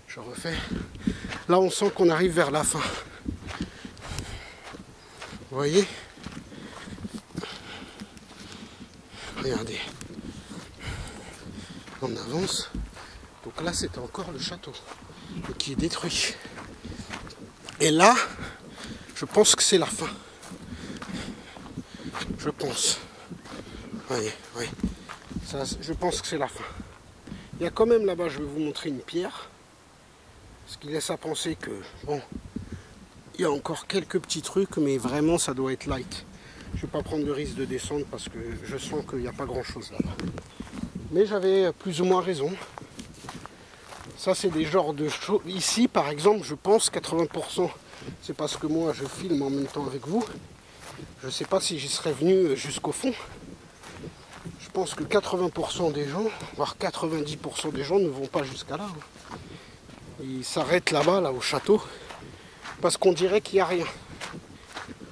Je refais. Là, on sent qu'on arrive vers la fin. Vous voyez? Regardez. On avance. Donc là, c'était encore le château qui est détruit. Et là, je pense que c'est la fin. Je pense. Oui, oui. Ça, je pense que c'est la fin. Il y a quand même là-bas, je vais vous montrer une pierre. Ce qui laisse à penser que, bon, il y a encore quelques petits trucs, mais vraiment, ça doit être light. Je ne vais pas prendre le risque de descendre parce que je sens qu'il n'y a pas grand-chose là-bas. Mais j'avais plus ou moins raison. Ça, c'est des genres de choses. Ici, par exemple, je pense 80%. C'est parce que moi, je filme en même temps avec vous. Je ne sais pas si j'y serais venu jusqu'au fond. Je pense que 80% des gens, voire 90% des gens ne vont pas jusqu'à là. Ils s'arrêtent là-bas, là, au château, parce qu'on dirait qu'il n'y a rien.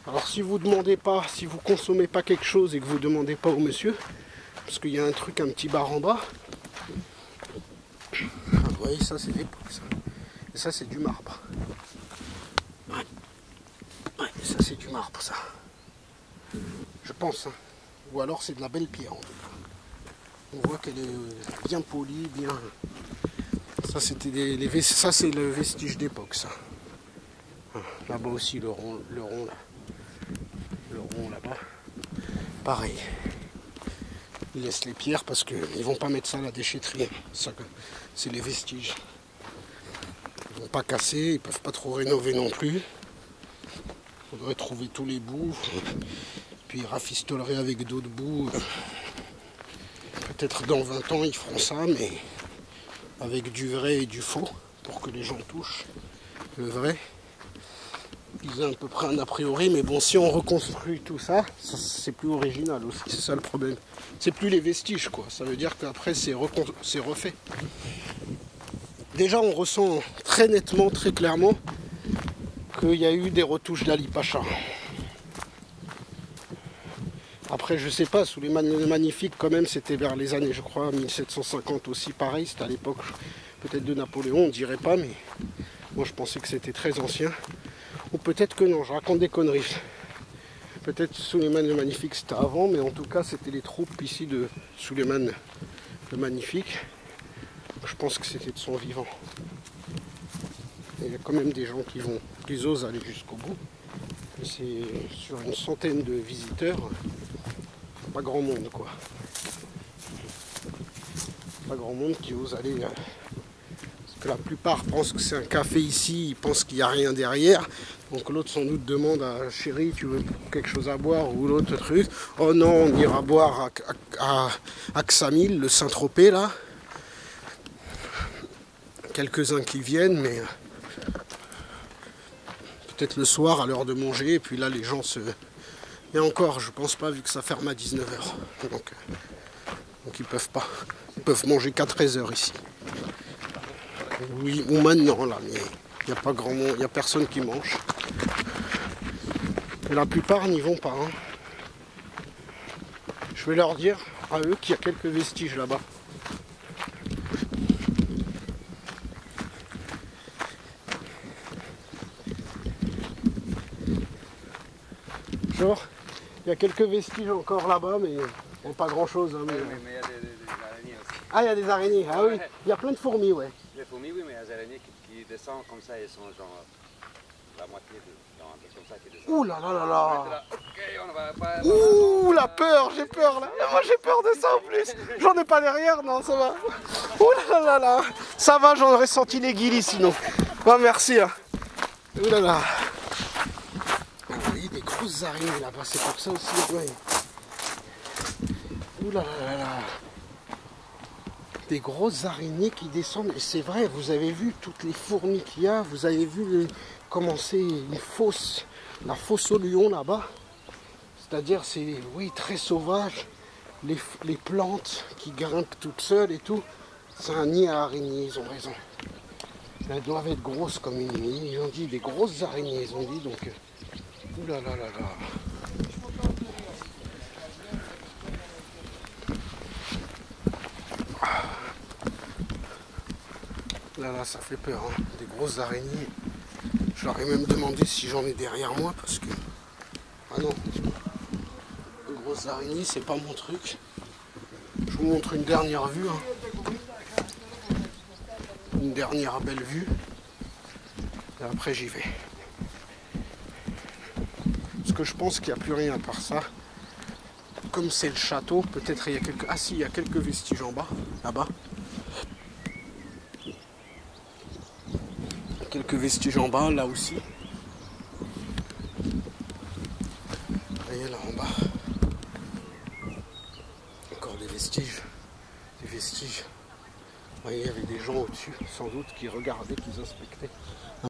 Alors si vous demandez pas, si vous consommez pas quelque chose et que vous demandez pas au monsieur, parce qu'il y a un truc, un petit bar en bas. Ah, vous voyez, ça c'est l'époque, ça. Et ça c'est du marbre. Ouais. Ouais, ça c'est du marbre, ça. Je pense, hein. Ou alors c'est de la belle pierre en tout cas. On voit qu'elle est bien polie, bien. Ça c'était ça c'est le vestige d'époque, ça. Là-bas aussi le rond là. Le rond là-bas. Pareil. Ils laissent les pierres parce qu'ils vont pas mettre ça à la déchetterie. C'est les vestiges. Ils vont pas casser, ils peuvent pas trop rénover non plus. Il faudrait trouver tous les bouts. Puis ils rafistoleraient avec d'autres bouts. Peut-être dans 20 ans ils feront ça, mais avec du vrai et du faux, pour que les gens touchent le vrai. Ils ont à peu près un a priori, mais bon, si on reconstruit tout ça, c'est plus original aussi, c'est ça le problème. C'est plus les vestiges, quoi. Ça veut dire qu'après c'est refait. Déjà on ressent très nettement, très clairement qu'il y a eu des retouches d'Ali Pacha. Après je sais pas, Souleymane le Magnifique quand même c'était vers les années je crois 1750 aussi, pareil, c'était à l'époque peut-être de Napoléon, on dirait pas, mais moi je pensais que c'était très ancien. Ou peut-être que non, je raconte des conneries. Peut-être Souleymane le Magnifique c'était avant, mais en tout cas c'était les troupes ici de Souleymane le Magnifique. Je pense que c'était de son vivant. Et il y a quand même des gens qui osent aller jusqu'au bout. C'est sur une centaine de visiteurs, pas grand monde quoi. Pas grand monde qui ose aller. Parce que la plupart pensent que c'est un café ici, ils pensent qu'il n'y a rien derrière. Donc l'autre sans doute demande à chérie, tu veux quelque chose à boire ou l'autre truc. Oh non, on ira boire à Ksamil, le Saint-Tropez là. Quelques-uns qui viennent, mais peut-être le soir à l'heure de manger. Et puis là les gens se... Et encore, je pense pas vu que ça ferme à 19 h. Donc ils peuvent pas. Ils peuvent manger qu'à 13 h ici. Oui, ou maintenant là, mais il n'y a pas grand monde, il n'y a personne qui mange. Et la plupart n'y vont pas. Hein. Je vais leur dire à eux qu'il y a quelques vestiges là-bas. Genre, il y a quelques vestiges encore là-bas, mais bon, pas grand-chose. Hein, mais il y a des araignées aussi. Ah, il y a des araignées, ah oui. Il y a plein de fourmis, ouais. Les fourmis, oui, mais les araignées qui descendent comme ça, elles sont genre la moitié de... Non, un peu comme ça qui descendent. Ouh là là là là. Ok, on va pas... Ouh, la peur, j'ai peur là. Moi j'ai peur de ça en plus. J'en ai pas derrière, non, ça va. Ouh là là là. Ça va, j'en aurais senti les guilis sinon. Bon, merci. Hein. Ouh là là. Vous voyez des grosses araignées là-bas, c'est pour ça aussi. Ouais. Ouh là là là là. Des grosses araignées qui descendent. Et c'est vrai, vous avez vu toutes les fourmis qu'il y a. Vous avez vu comment c'est une fosse. La fosse au lion là-bas. C'est-à-dire, c'est, oui, très sauvage. Les plantes qui grimpent toutes seules et tout. C'est un nid à araignées, ils ont raison. Elles doivent être grosses comme une nuit. Ils ont dit des grosses araignées, ils ont dit. Donc, ouh là là là là. là là, ça fait peur, hein. Des grosses araignées. Je leur ai même demandé si j'en ai derrière moi parce que... Ah non, les grosses araignées, c'est pas mon truc. Je vous montre une dernière vue, hein. Une dernière belle vue. Et après j'y vais. Parce que je pense qu'il n'y a plus rien à part ça. Comme c'est le château, peut-être il y a quelques... Ah si, il y a quelques vestiges en bas, là-bas. Quelques vestiges en bas, là aussi. Vous voyez là en bas. Encore des vestiges. Des vestiges. Vous voyez, il y avait des gens au-dessus, sans doute, qui regardaient, qui inspectaient.